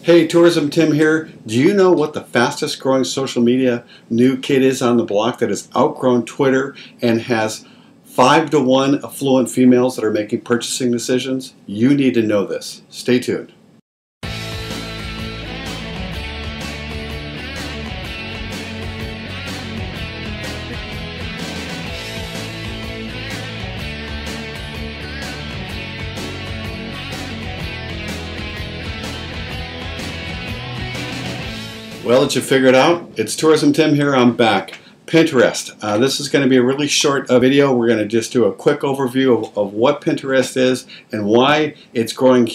Hey, Tourism Tim here. Do you know what the fastest growing social media new kid is on the block that has outgrown Twitter and has 5-to-1 affluent females that are making purchasing decisions? You need to know this. Stay tuned. Well, did you figure it out? It's Tourism Tim here. I'm back. Pinterest. This is going to be a really short video. We're going to just do a quick overview of what Pinterest is and why it's growing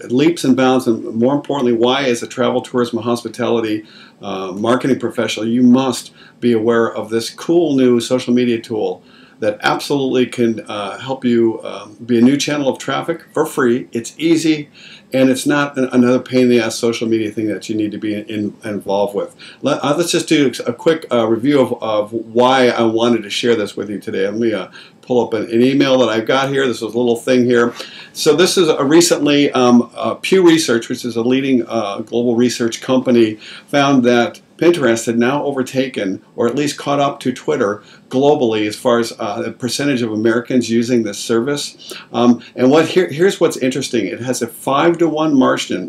leaps and bounds, and more importantly, why as a travel, tourism, and hospitality marketing professional, you must be aware of this cool new social media tool that absolutely can help you be a new channel of traffic for free. It's easy, and it's not another pain in the ass social media thing that you need to be involved with. Let's just do a quick review of why I wanted to share this with you today. Let me pull up an email that I've got here. This is a little thing here. So this is recently Pew Research, which is a leading global research company, found that Pinterest had now overtaken, or at least caught up to Twitter globally as far as the percentage of Americans using this service. And here's what's interesting. It has a 5-to-1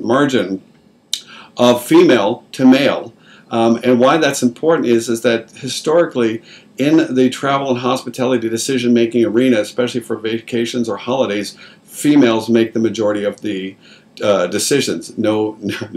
margin of female to male. And why that's important is that historically in the travel and hospitality decision-making arena, especially for vacations or holidays, females make the majority of the decisions. No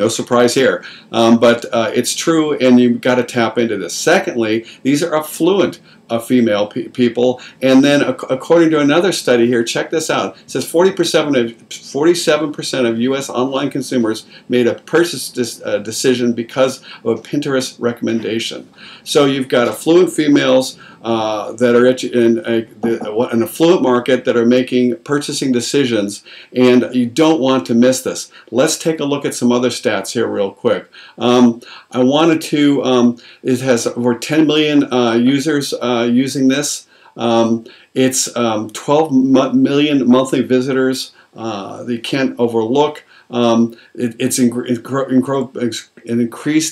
surprise here, but it's true, and you've got to tap into this. Secondly, these are affluent female people, and then according to another study here, check this out. It says 47% of U.S. online consumers made a purchase decision because of a Pinterest recommendation. So you've got affluent females that are in an affluent market that are making purchasing decisions, and you don't want to miss this. Let's take a look at some other stats here real quick. I wanted to, it has over 10 million users using this. It's 12 million monthly visitors that you can't overlook. It's increased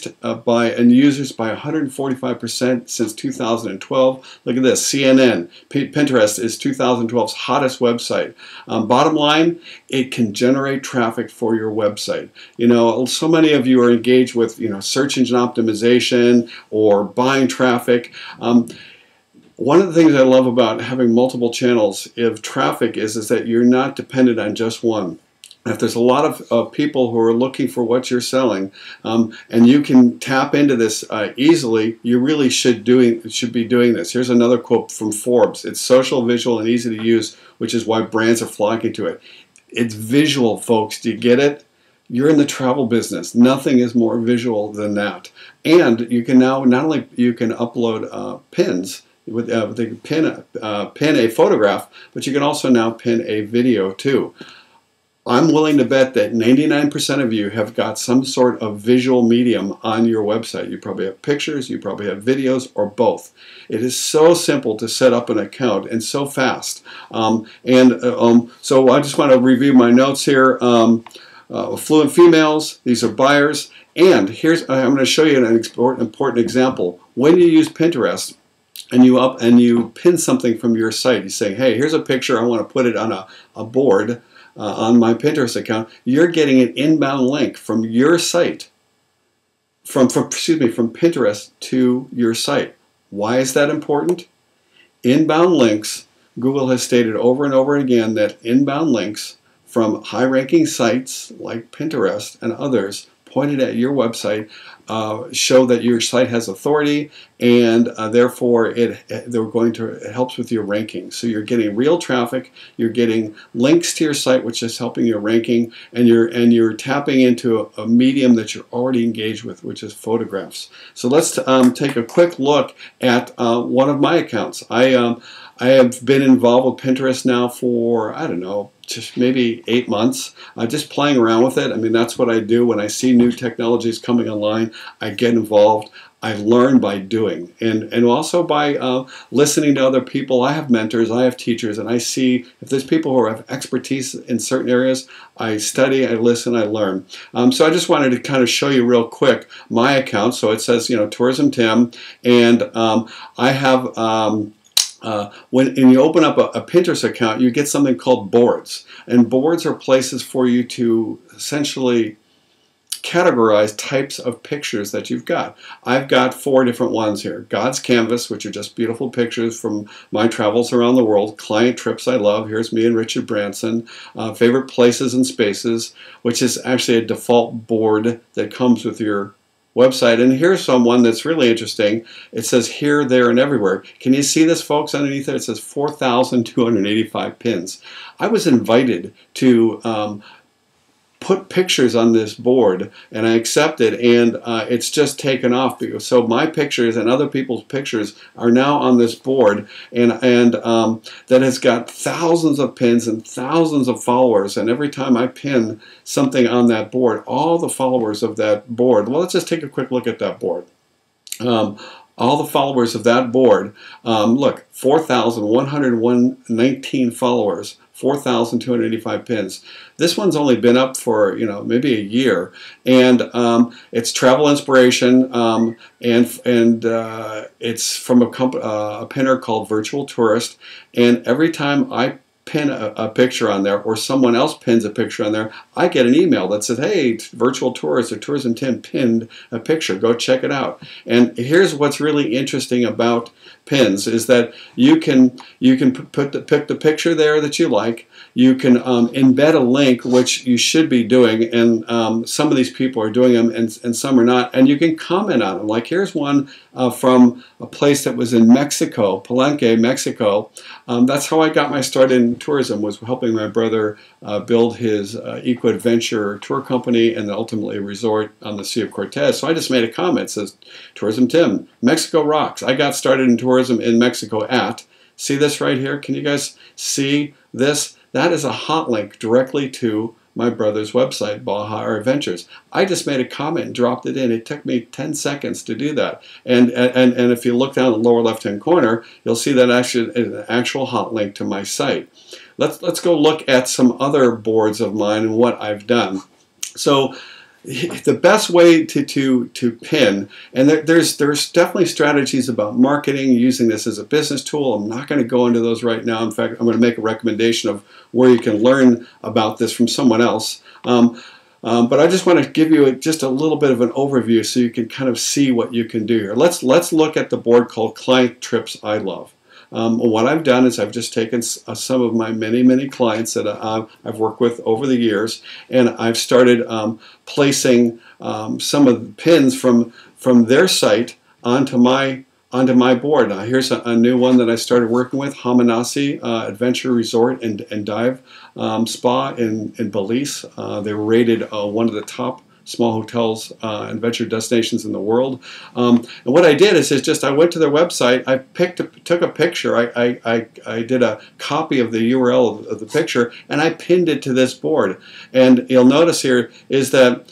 in users by 145% since 2012. Look at this, CNN, Pinterest is 2012's hottest website. Bottom line, it can generate traffic for your website. You know, so many of you are engaged with, search engine optimization or buying traffic. One of the things I love about having multiple channels of traffic is that you're not dependent on just one. If there's a lot of people who are looking for what you're selling, and you can tap into this easily, you really should be doing this. Here's another quote from Forbes. It's social, visual, and easy to use, which is why brands are flocking to it. It's visual, folks. Do you get it? You're in the travel business. Nothing is more visual than that. And you can now not only you can upload pins. They can pin a photograph, but you can also now pin a video too. I'm willing to bet that 99% of you have got some sort of visual medium on your website. You probably have pictures, you probably have videos, or both. It is so simple to set up an account and so fast. So I just want to review my notes here. Affluent females, these are buyers. And I'm going to show you an important example. When you use Pinterest, and you pin something from your site, you say, hey, here's a picture, I want to put it on a board on my Pinterest account. You're getting an inbound link from your site, from Pinterest to your site. Why is that important? Inbound links, Google has stated over and over again that inbound links from high-ranking sites like Pinterest and others pointed at your website show that your site has authority, and therefore it helps with your ranking. So you're getting real traffic, you're getting links to your site, which is helping your ranking, and you're tapping into a medium that you're already engaged with, which is photographs. So let's take a quick look at one of my accounts. I have been involved with Pinterest now for, I don't know, just maybe 8 months, just playing around with it. I mean, that's what I do. When I see new technologies coming online, I get involved. I learn by doing, and also by listening to other people. I have mentors, I have teachers, and I see if there's people who have expertise in certain areas, I study, I listen, I learn. So I just wanted to kind of show you real quick my account. So it says, you know, Tourism Tim, and I have when you open up a Pinterest account, you get something called boards, and boards are places for you to essentially categorize types of pictures that you've got. I've got 4 different ones here. God's Canvas, which are just beautiful pictures from my travels around the world. Client Trips I love. Here's me and Richard Branson. Favorite Places and Spaces, which is actually a default board that comes with your website. And here's someone that's really interesting. It says here, there, and everywhere. Can you see this, folks, underneath it? It says 4,285 pins. I was invited to put pictures on this board, and I accepted, and it's just taken off. So my pictures and other people's pictures are now on this board, and that has got thousands of pins and thousands of followers. And every time I pin something on that board, all the followers of that board, well, let's just take a quick look at that board. All the followers of that board, look, 4,119 followers, 4,285 pins. This one's only been up for, you know, maybe a year, and it's travel inspiration, and it's from a pinner called Virtual Tourist. And every time I pin a picture on there, or someone else pins a picture on there, I get an email that says, hey, Virtual Tourist or Tourism Tim pinned a picture, go check it out. And here's what's really interesting about pins is that you can pick the picture there that you like. You can embed a link, which you should be doing, and some of these people are doing them and some are not, and you can comment on them. Like here's one from a place that was in Mexico, Palenque, Mexico. That's how I got my start in tourism, was helping my brother build his eco-adventure tour company and ultimately a resort on the Sea of Cortez. So I just made a comment. It says, Tourism Tim, Mexico rocks. I got started in tourism in Mexico at, see this right here? Can you guys see this? That is a hot link directly to my brother's website, Baja Adventures. I just made a comment and dropped it in. It took me 10 seconds to do that. And if you look down in the lower left-hand corner, you'll see that actually is an actual hot link to my site. Let's go look at some other boards of mine and what I've done. So the best way to pin, and there's definitely strategies about marketing, using this as a business tool. I'm not going to go into those right now. In fact, I'm going to make a recommendation of where you can learn about this from someone else. But I just want to give you just a little bit of an overview so you can kind of see what you can do here. Let's look at the board called Client Trips I Love. What I've done is I've just taken some of my many clients that I've worked with over the years, and I've started placing some of the pins from their site onto my board. Now here's a new one that I started working with, Hamanasi Adventure Resort and Dive Spa in Belize. They were rated one of the top small hotels and adventure destinations in the world. And what I did is just I went to their website, I took a picture, I did a copy of the URL of the picture, and I pinned it to this board. And you'll notice here is that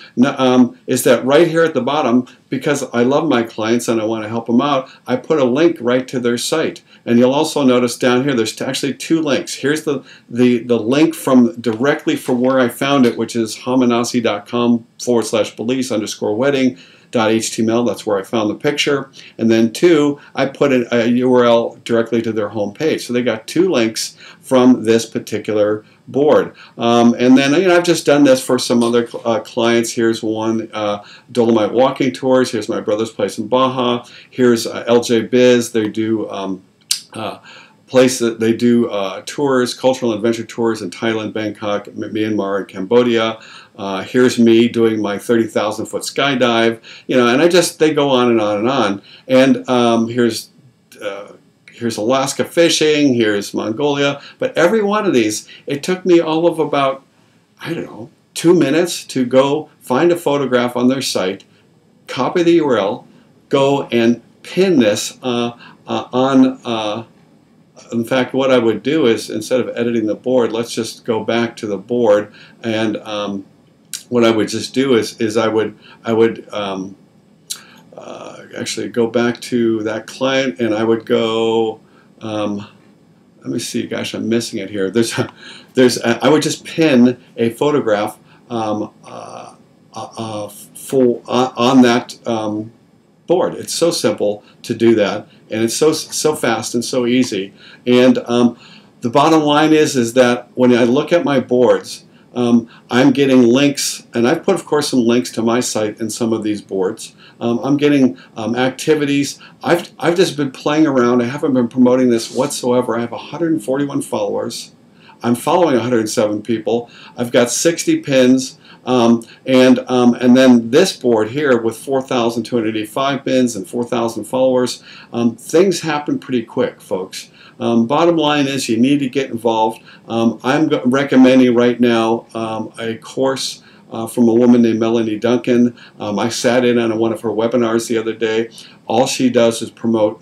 right here at the bottom, because I love my clients and I want to help them out, I put a link right to their site. And you'll also notice down here there's actually 2 links. Here's the link directly from where I found it, which is hamanasi.com/Belize_wedding.html. That's where I found the picture. And then 2, I put a URL directly to their home page. So they got 2 links from this particular board. And then I've just done this for some other clients. Here's one, Dolomite Walking Tours. Here's my brother's place in Baja. Here's LJ Biz. They do tours, cultural and adventure tours in Thailand, Bangkok, Myanmar, and Cambodia. Here's me doing my 30,000-foot skydive, and they go on and on and on. And here's Alaska fishing, here's Mongolia. But every one of these, it took me all of about, 2 minutes to go find a photograph on their site, copy the URL, go and pin this on in fact, what I would do is, instead of editing the board, let's just go back to the board, and what I would just do is I would actually go back to that client, and I would go, let me see, gosh, I'm missing it here. I would just pin a photograph on that board. It's so simple to do that, and it's so fast and so easy. And the bottom line is that when I look at my boards, I'm getting links, and I've put, of course, some links to my site in some of these boards. I'm getting activities. I've just been playing around. I haven't been promoting this whatsoever. I have 141 followers. I'm following 107 people. I've got 60 pins. And then this board here with 4,285 pins and 4,000 followers. Things happen pretty quick, folks. Bottom line is you need to get involved. I'm recommending right now a course from a woman named Melanie Duncan. I sat in on one of her webinars the other day. All she does is promote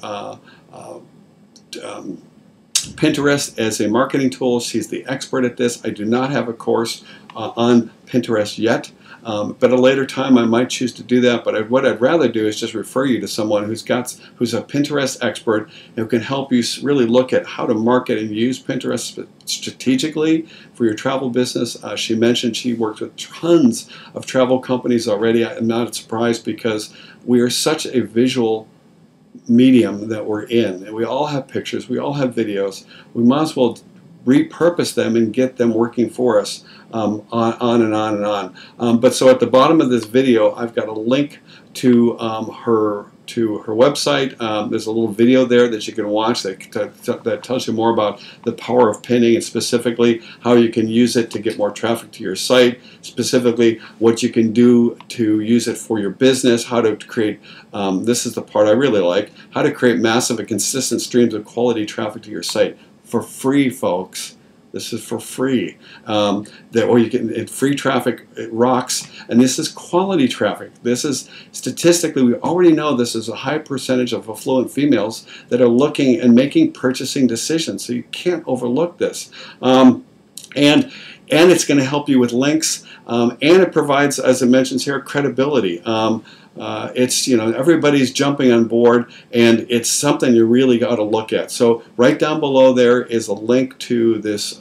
Pinterest as a marketing tool. She's the expert at this. I do not have a course on Pinterest yet, but at a later time I might choose to do that. But what I'd rather do is just refer you to someone who's a Pinterest expert and who can help you really look at how to market and use Pinterest strategically for your travel business. She mentioned she works with tons of travel companies already. I'm not surprised because we are such a visual medium that we're in, and we all have pictures, we all have videos. We might as well repurpose them and get them working for us on and on and on. But so at the bottom of this video, I've got a link to her website. There's a little video there that you can watch that tells you more about the power of pinning, and specifically how you can use it to get more traffic to your site, specifically what you can do to use it for your business, how to create, this is the part I really like, how to create massive and consistent streams of quality traffic to your site for free, folks. This is for free. Or you get free traffic. It rocks. And this is quality traffic. This is, statistically, we already know this is a high percentage of affluent females that are looking and making purchasing decisions. So you can't overlook this. And it's going to help you with links. And it provides, as it mentions here, credibility. It's, everybody's jumping on board, and it's something you really got to look at. So right down below there is a link to this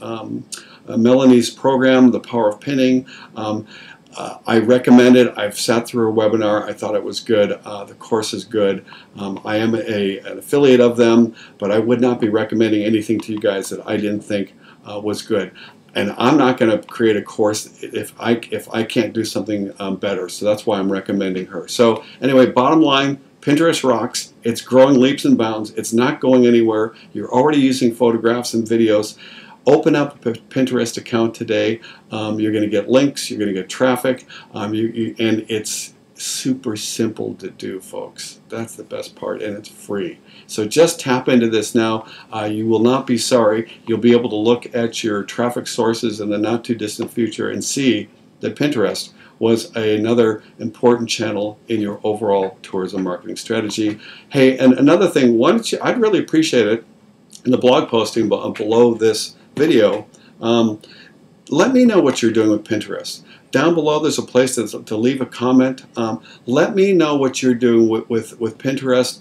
Melanie's program, The Power of Pinning. I recommend it. I've sat through a webinar. I thought it was good. The course is good. I am an affiliate of them, but I would not be recommending anything to you guys that I didn't think was good. And I'm not going to create a course if I can't do something better. So that's why I'm recommending her. So anyway, bottom line, Pinterest rocks. It's growing leaps and bounds. It's not going anywhere. You're already using photographs and videos. Open up a Pinterest account today. You're going to get links. You're going to get traffic. And it's super simple to do, folks. That's the best part, and it's free. So just tap into this now. You will not be sorry. You'll be able to look at your traffic sources in the not too distant future and see that Pinterest was another important channel in your overall tourism marketing strategy. Hey, and another thing, I'd really appreciate it in the blog posting below this video. Let me know what you're doing with Pinterest. Down below there's a place to leave a comment. Let me know what you're doing with Pinterest,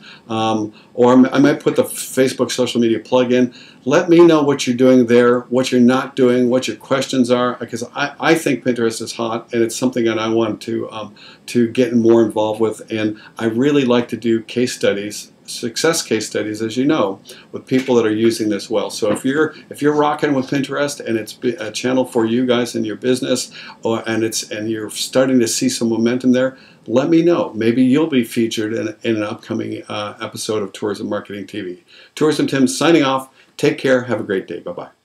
or I might put the Facebook social media plug-in. Let me know what you're doing there, what you're not doing, what your questions are, because I think Pinterest is hot, and it's something that I want to get more involved with, and I really like to do case studies, success case studies, as you know, with people that are using this well. So if you're rocking with Pinterest and it's a channel for you guys in your business, and you're starting to see some momentum there, let me know. Maybe you'll be featured in an upcoming episode of Tourism Marketing TV. Tourism Tim signing off. Take care. Have a great day. Bye-bye.